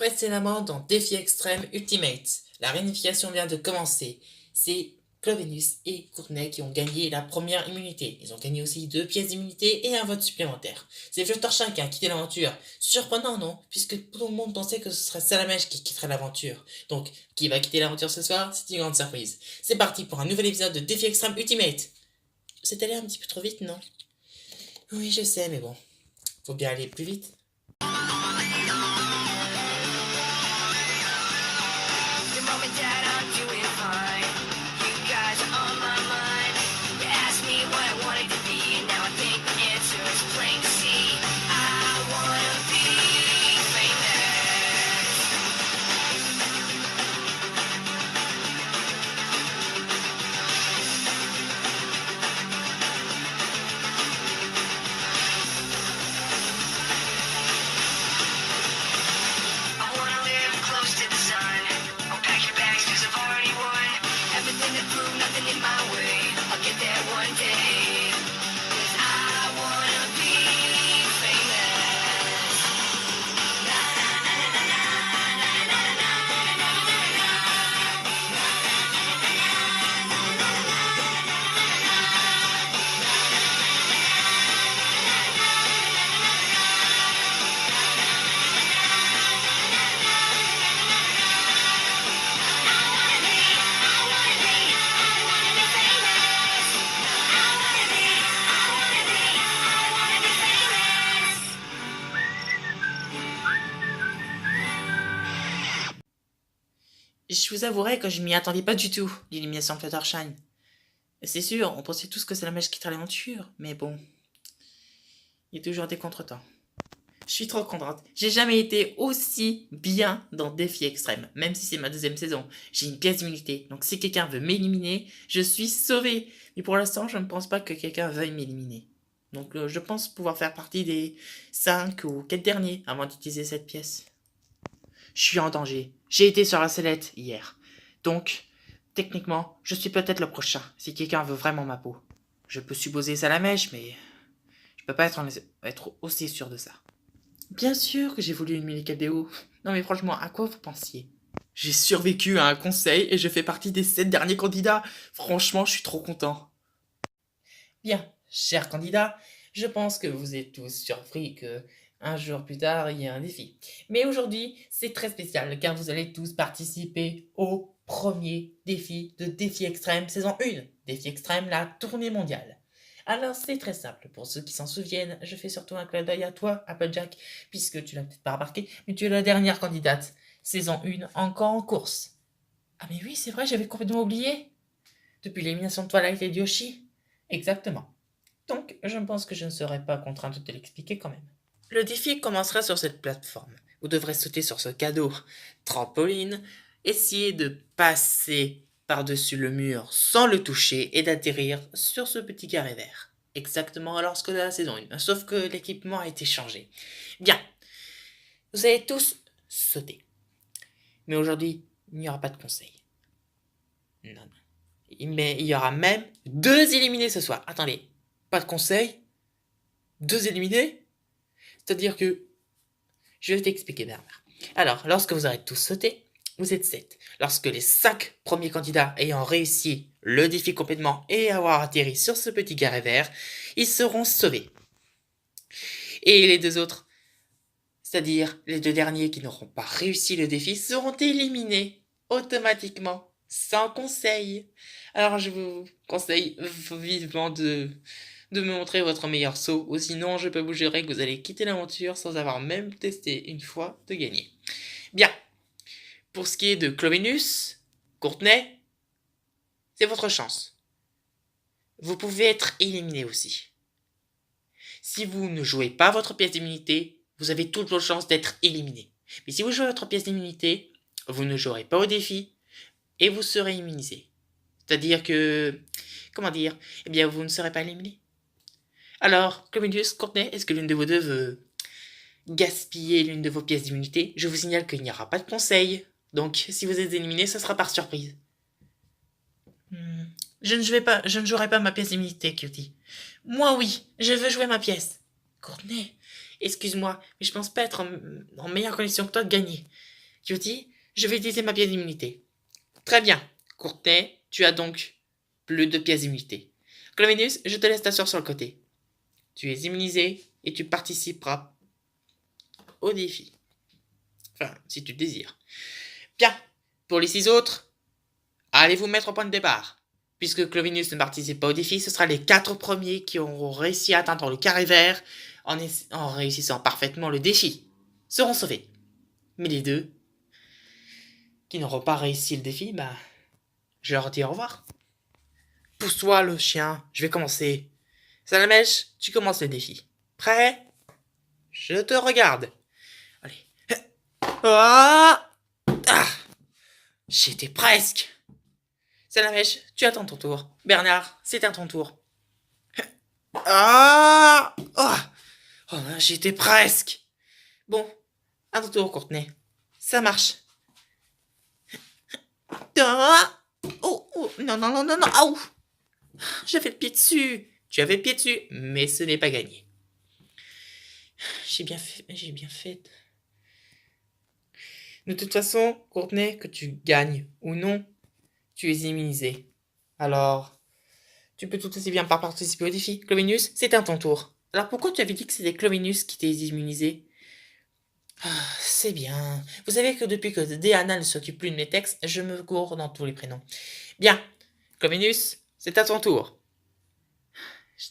Précédemment dans Défi Extrême Ultimate, la réunification vient de commencer. C'est Clovenus et Courtenay qui ont gagné la première immunité. Ils ont gagné aussi 2 pièces d'immunité et un vote supplémentaire. C'est Fluttershy qui a quitté l'aventure. Surprenant, non? Puisque tout le monde pensait que ce serait Salamèche qui quitterait l'aventure. Donc, qui va quitter l'aventure ce soir? C'est une grande surprise. C'est parti pour un nouvel épisode de Défi Extrême Ultimate. C'est allé un petit peu trop vite, non? Oui, je sais, mais bon. Faut bien aller plus vite. Je vous avouerai que je m'y attendais pas du tout, l'élimination de Fluttershy. C'est sûr, on pensait tous que Salamèche quitterait l'aventure, mais bon, il y a toujours des contretemps. Je suis trop contente. J'ai jamais été aussi bien dans Défi Extrême, même si c'est ma 2e saison. J'ai une pièce d'immunité, donc si quelqu'un veut m'éliminer, je suis sauvée. Mais pour l'instant, je ne pense pas que quelqu'un veuille m'éliminer. Donc je pense pouvoir faire partie des 5 ou 4 derniers avant d'utiliser cette pièce. Je suis en danger. J'ai été sur la sellette hier. Donc, techniquement, je suis peut-être le prochain, si quelqu'un veut vraiment ma peau. Je peux supposer Salamèche, mais je peux pas être aussi sûr de ça. Bien sûr que j'ai voulu éliminer KDO. Non mais franchement, à quoi vous pensiez? J'ai survécu à un conseil et je fais partie des 7 derniers candidats. Franchement, je suis trop content. Bien, chers candidats, je pense que vous êtes tous surpris que un jour plus tard, il y a un défi. Mais aujourd'hui, c'est très spécial car vous allez tous participer au premier défi de Défi Extrême saison 1. Défi Extrême, la tournée mondiale. Alors c'est très simple, pour ceux qui s'en souviennent, je fais surtout un clin d'œil à toi, Applejack, puisque tu l'as peut-être pas remarqué, mais tu es la dernière candidate. Saison 1, encore en course. Ah mais oui, c'est vrai, j'avais complètement oublié. Depuis l'élimination de Twilight et Yoshi. Exactement. Donc, je pense que je ne serai pas contraint de te l'expliquer quand même. Le défi commencera sur cette plateforme. Vous devrez sauter sur ce cadeau trampoline, essayer de passer par-dessus le mur sans le toucher et d'atterrir sur ce petit carré vert. Exactement alors que de la saison 1, sauf que l'équipement a été changé. Bien, vous allez tous sauter. Mais aujourd'hui, il n'y aura pas de conseil. Non, non. Mais il y aura même 2 éliminés ce soir. Attendez, pas de conseil? 2 éliminés? C'est-à-dire que... Je vais t'expliquer, Bernard. Alors, lorsque vous aurez tous sauté, vous êtes 7. Lorsque les 5 premiers candidats ayant réussi le défi complètement et avoir atterri sur ce petit carré vert, ils seront sauvés. Et les 2 autres, c'est-à-dire les 2 derniers qui n'auront pas réussi le défi, seront éliminés automatiquement, sans conseil. Alors je vous conseille vivement de me montrer votre meilleur saut, ou sinon je peux vous jurer que vous allez quitter l'aventure sans avoir même testé une fois de gagner. Bien. Pour ce qui est de Clovenus, Courtenay, c'est votre chance. Vous pouvez être éliminé aussi. Si vous ne jouez pas votre pièce d'immunité, vous avez toutes vos chances d'être éliminé. Mais si vous jouez votre pièce d'immunité, vous ne jouerez pas au défi et vous serez immunisé. C'est-à-dire que... Comment dire? Eh bien, vous ne serez pas éliminé. Alors, Clovenus, Courtenay, est-ce que l'une de vous deux veut gaspiller l'une de vos pièces d'immunité? Je vous signale qu'il n'y aura pas de conseil. Donc, si vous êtes éliminé, ce sera par surprise. Je ne jouerai pas ma pièce d'immunité, Cutie. Moi, oui, je veux jouer ma pièce. Courtenay, excuse-moi, mais je pense pas être en meilleure condition que toi de gagner. Cutie, je vais utiliser ma pièce d'immunité. Très bien. Courtenay, tu as donc plus de pièces d'immunité. Clovinus, je te laisse t'asseoir sur le côté. Tu es immunisé et tu participeras au défi. Enfin, si tu le désires. Bien. Pour les 6 autres, allez vous mettre au point de départ. Puisque Clovinus ne participe pas au défi, ce sera les 4 premiers qui auront réussi à atteindre le carré vert en réussissant parfaitement le défi. Seront sauvés. Mais les 2 qui n'auront pas réussi le défi, je leur dis au revoir. Pousse-toi le chien, je vais commencer. Salamèche, tu commences le défi. Prêt? Je te regarde. Allez. Ah! Ah! J'étais presque. Salamèche, tu attends ton tour. Bernard, c'est à ton tour. Ah! Oh, j'étais presque. Bon, à ton tour, Courtenay. Ça marche. Ah! Oh, non, non, non, non, non. Aouh! J'avais le pied dessus. Tu avais le pied dessus, mais ce n'est pas gagné. J'ai bien fait. De toute façon, Courtenay, que tu gagnes ou non, tu es immunisé. Alors, tu peux tout aussi bien pas participer au défi. Clovinus, c'est à ton tour. Alors pourquoi tu avais dit que c'était Clovinus qui t'est immunisé? C'est bien. Vous savez que depuis que Diana ne s'occupe plus de mes textes, je me cours dans tous les prénoms. Bien. Clovinus, c'est à ton tour.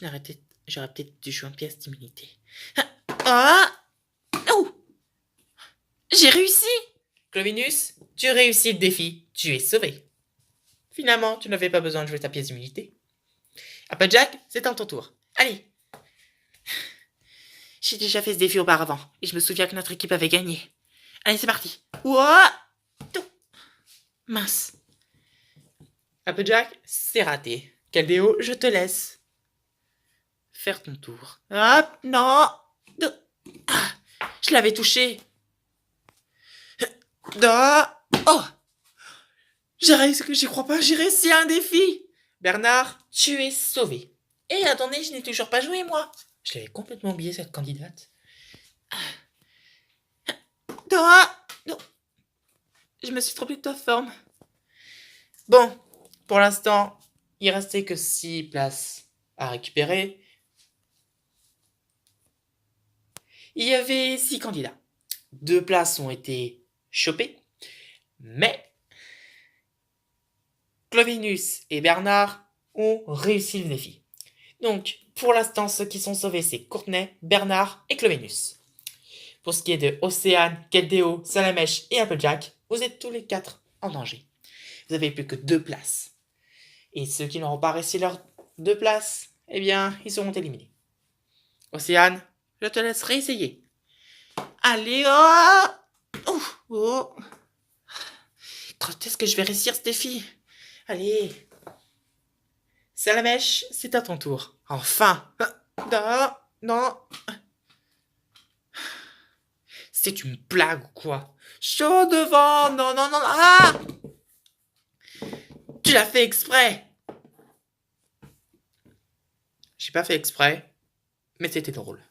J'aurais peut-être dû jouer en pièce d'immunité. Oh! J'ai réussi! Clovinus, tu réussis le défi. Tu es sauvé. Finalement, tu n'avais pas besoin de jouer ta pièce d'immunité. Applejack, c'est à ton tour. Allez! J'ai déjà fait ce défi auparavant, et je me souviens que notre équipe avait gagné. Allez, c'est parti. Ouah! Mince. Applejack, c'est raté. Caldeo, je te laisse faire ton tour. Hop, non! Je l'avais touché. Oh! J'y crois pas, j'ai réussi un défi. Bernard, tu es sauvé. Et attendez, je n'ai toujours pas joué, moi. Je l'avais complètement oublié, cette candidate. Non. Je me suis trompé de ta forme. Bon, pour l'instant, il restait que 6 places à récupérer. Il y avait 6 candidats. 2 places ont été chopées, mais Clovinus et Bernard ont réussi le défi. Donc, pour l'instant, ceux qui sont sauvés, c'est Courtenay, Bernard et Clovinus. Pour ce qui est de Océane, Keldeo, Salamèche et Applejack, vous êtes tous les 4 en danger. Vous n'avez plus que 2 places. Et ceux qui n'auront pas réussi leurs 2 places, eh bien, ils seront éliminés. Océane, je te laisse réessayer. Allez, oh! Quand est-ce que je vais réussir ce défi? Allez. Salamèche, c'est à ton tour. Enfin. Non. C'est une blague ou quoi? Chaud devant. Non. Ah! Tu l'as fait exprès. J'ai pas fait exprès, mais c'était drôle.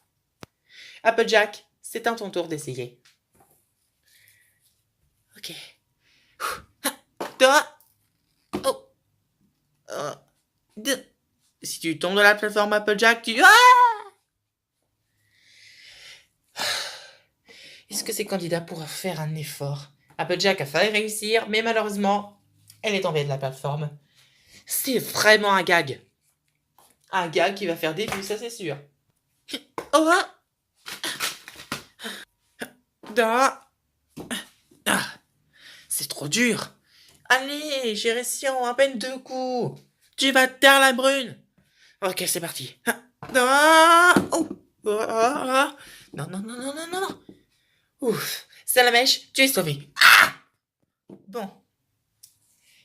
Applejack, c'est à ton tour d'essayer. Ok. Si tu tombes de la plateforme Applejack, Est-ce que ces candidats pourraient faire un effort? Applejack a failli réussir, mais malheureusement, elle est tombée de la plateforme. C'est vraiment un gag. Un gag qui va faire des vues, ça c'est sûr. C'est trop dur. Allez, j'ai réussi en à peine 2 coups. Tu vas te taire la brune. Ok, c'est parti. Non. Ouf. Salamèche, tu es sauvé. Bon.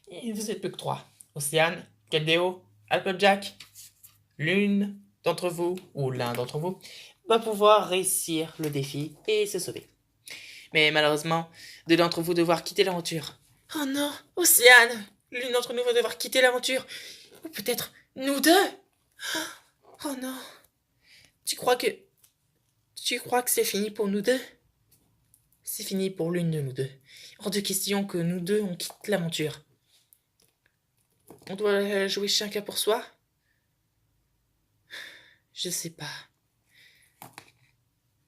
Et vous êtes plus que 3. Océane, Keldeo, Applejack. L'une d'entre vous, ou l'un d'entre vous, va pouvoir réussir le défi et se sauver. Mais malheureusement, 2 d'entre vous devoir quitter l'aventure. Oh non, Océane, l'une d'entre nous va devoir quitter l'aventure. Ou peut-être nous 2. Oh non. Tu crois que c'est fini pour nous 2? c'est fini pour l'une de nous deux. Hors de question que nous deux, on quitte l'aventure. On doit jouer chacun pour soi? Je sais pas.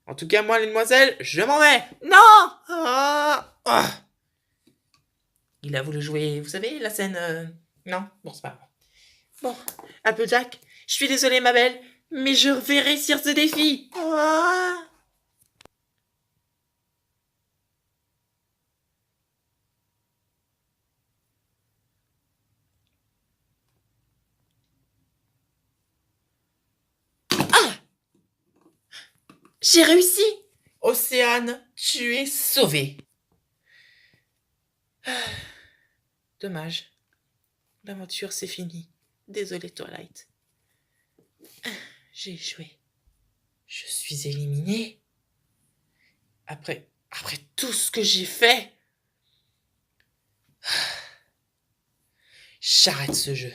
En tout cas, moi, les demoiselles, je m'en vais. Non! Il a voulu jouer, vous savez, la scène... Non? Bon, c'est pas grave. Bon, Applejack, je suis désolée, ma belle, mais je vais réussir ce défi. J'ai réussi! Océane, tu es sauvée. Dommage. L'aventure, c'est fini. Désolé, Twilight. J'ai échoué. Je suis éliminée. Après tout ce que j'ai fait. J'arrête ce jeu.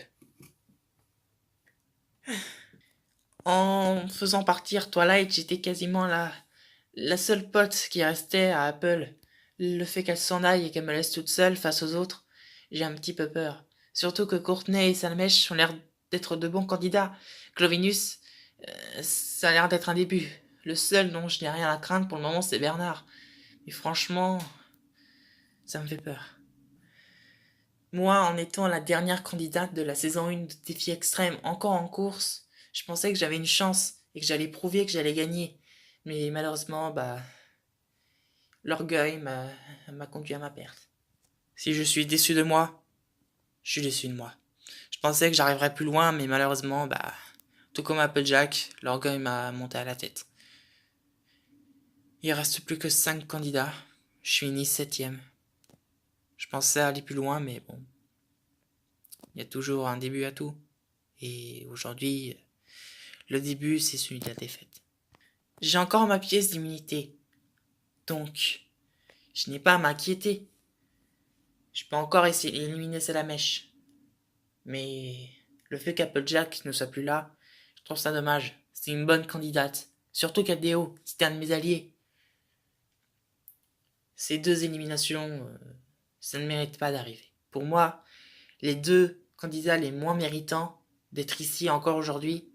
En faisant partir Twilight, j'étais quasiment la seule pote qui restait à Apple. Le fait qu'elle s'en aille et qu'elle me laisse toute seule face aux autres, j'ai un petit peu peur. Surtout que Courtney et Salmèche ont l'air d'être de bons candidats. Clovinus, ça a l'air d'être un début. Le seul dont je n'ai rien à craindre pour le moment, c'est Bernard. Mais franchement, ça me fait peur. Moi, en étant la dernière candidate de la saison 1 de Défi Extrême encore en course, je pensais que j'avais une chance et que j'allais prouver que j'allais gagner. Mais malheureusement, l'orgueil m'a conduit à ma perte. Si je suis déçu de moi, je suis déçu de moi. Je pensais que j'arriverais plus loin, mais malheureusement, tout comme Applejack, l'orgueil m'a monté à la tête. Il reste plus que 5 candidats. Je suis ni 7ème. Je pensais aller plus loin, mais bon. Il y a toujours un début à tout. Et aujourd'hui, le début, c'est celui de la défaite. J'ai encore ma pièce d'immunité. Donc, je n'ai pas à m'inquiéter. Je peux encore essayer d'éliminer Salamèche. Mais le fait qu'Applejack ne soit plus là, je trouve ça dommage. C'est une bonne candidate. Surtout qu'Adeo, c'était un de mes alliés. Ces 2 éliminations, ça ne mérite pas d'arriver. Pour moi, les 2 candidats les moins méritants d'être ici encore aujourd'hui,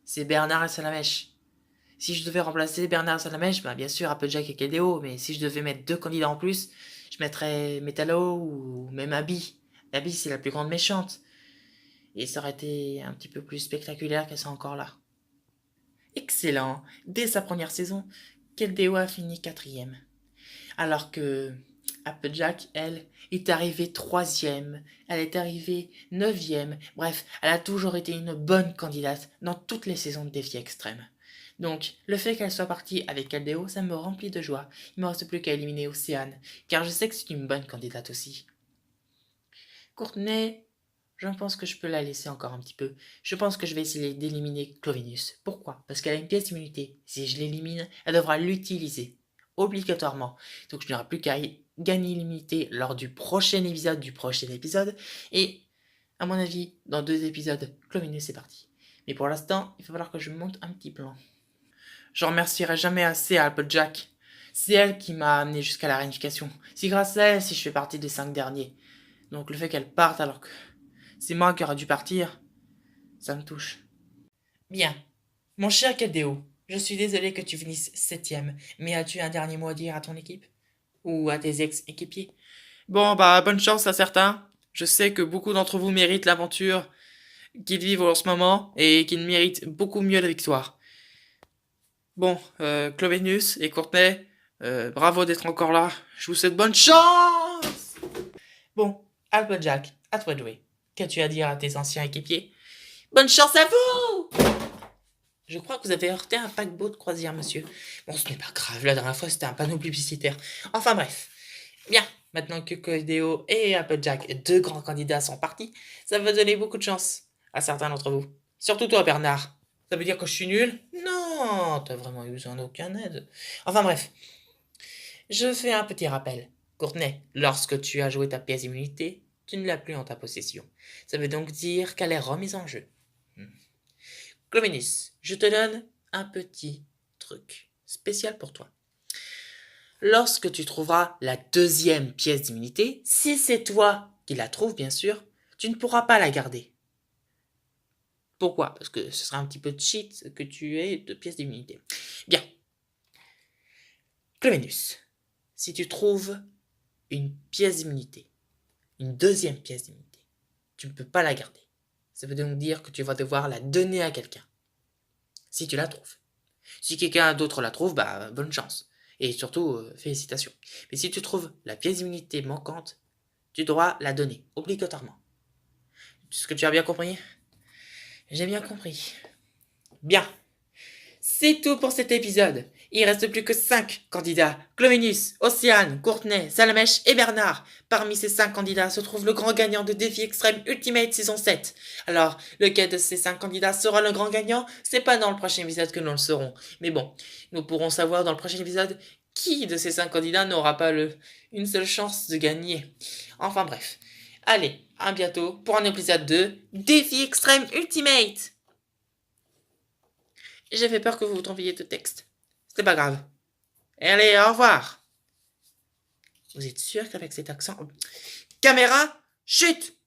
c'est Bernard et Salamèche. Si je devais remplacer Bernard et Salamèche, bien sûr Applejack et Kedeo, mais si je devais mettre 2 candidats en plus, je mettrais Metalo ou même Abby. Abby, c'est la plus grande méchante. Et ça aurait été un petit peu plus spectaculaire qu'elle soit encore là. Excellent. Dès sa première saison, Kedeo a fini 4ème. Alors que Applejack, elle, est arrivée 3ème. Elle est arrivée 9ème. Bref, elle a toujours été une bonne candidate dans toutes les saisons de Défi Extrême. Donc, le fait qu'elle soit partie avec Caldeo, ça me remplit de joie. Il ne me reste plus qu'à éliminer Océane, car je sais que c'est une bonne candidate aussi. Courtney, je pense que je peux la laisser encore un petit peu. Je pense que je vais essayer d'éliminer Clovinus. Pourquoi? Parce qu'elle a une pièce d'immunité. Si je l'élimine, elle devra l'utiliser. Obligatoirement. Donc je n'aurai plus qu'à gagner l'immunité lors du prochain épisode. Et, à mon avis, dans 2 épisodes, Clovinus est parti. Mais pour l'instant, il va falloir que je monte un petit plan. Je remercierai jamais assez Applejack. C'est elle qui m'a amené jusqu'à la réunification. C'est grâce à elle si je fais partie des 5 derniers. Donc le fait qu'elle parte alors que c'est moi qui aurais dû partir, ça me touche. Bien. Mon cher Cadéo, je suis désolé que tu finisses 7ème, mais as-tu un dernier mot à dire à ton équipe? Ou à tes ex-équipiers? Bon, bonne chance à certains. Je sais que beaucoup d'entre vous méritent l'aventure qu'ils vivent en ce moment et qu'ils méritent beaucoup mieux la victoire. Bon, Clovenus et Courtney, bravo d'être encore là. Je vous souhaite bonne chance! Bon, Applejack, à toi de jouer. Qu'as-tu à dire à tes anciens équipiers? Bonne chance à vous! Je crois que vous avez heurté un paquebot de croisière, monsieur. Bon, ce n'est pas grave, la dernière fois c'était un panneau publicitaire. Enfin bref. Bien, maintenant que Codeo et Applejack, 2 grands candidats, sont partis, ça va donner beaucoup de chance à certains d'entre vous. Surtout toi, Bernard. Ça veut dire que je suis nul? Non, t'as vraiment eu besoin d'aucun aide. Enfin bref. Je fais un petit rappel. Courtney, lorsque tu as joué ta pièce d'immunité, tu ne l'as plus en ta possession. Ça veut donc dire qu'elle est remise en jeu. Clovinus, je te donne un petit truc spécial pour toi. Lorsque tu trouveras la deuxième pièce d'immunité, si c'est toi qui la trouves, bien sûr, tu ne pourras pas la garder. Pourquoi? Parce que ce sera un petit peu de cheat que tu aies deux pièces d'immunité. Bien. Clémenus, si tu trouves une pièce d'immunité, une deuxième pièce d'immunité, tu ne peux pas la garder. Ça veut donc dire que tu vas devoir la donner à quelqu'un. Si tu la trouves. Si quelqu'un d'autre la trouve, bonne chance. Et surtout, félicitations. Mais si tu trouves la pièce d'immunité manquante, tu dois la donner, obligatoirement. Est-ce que tu as bien compris? J'ai bien compris. Bien. C'est tout pour cet épisode. Il reste plus que 5 candidats. Clovinus, Océane, Courtenay, Salamèche et Bernard. Parmi ces 5 candidats se trouve le grand gagnant de Défi Extrême Ultimate saison 7. Alors, lequel de ces 5 candidats sera le grand gagnant? C'est pas dans le prochain épisode que nous le saurons. Mais bon, nous pourrons savoir dans le prochain épisode qui de ces 5 candidats n'aura pas une seule chance de gagner. Enfin bref. Allez, à bientôt pour un épisode de Défi Extrême Ultimate. J'avais peur que vous vous trompiez de texte. C'est pas grave. Allez, au revoir. Vous êtes sûr qu'avec cet accent... Caméra, chute!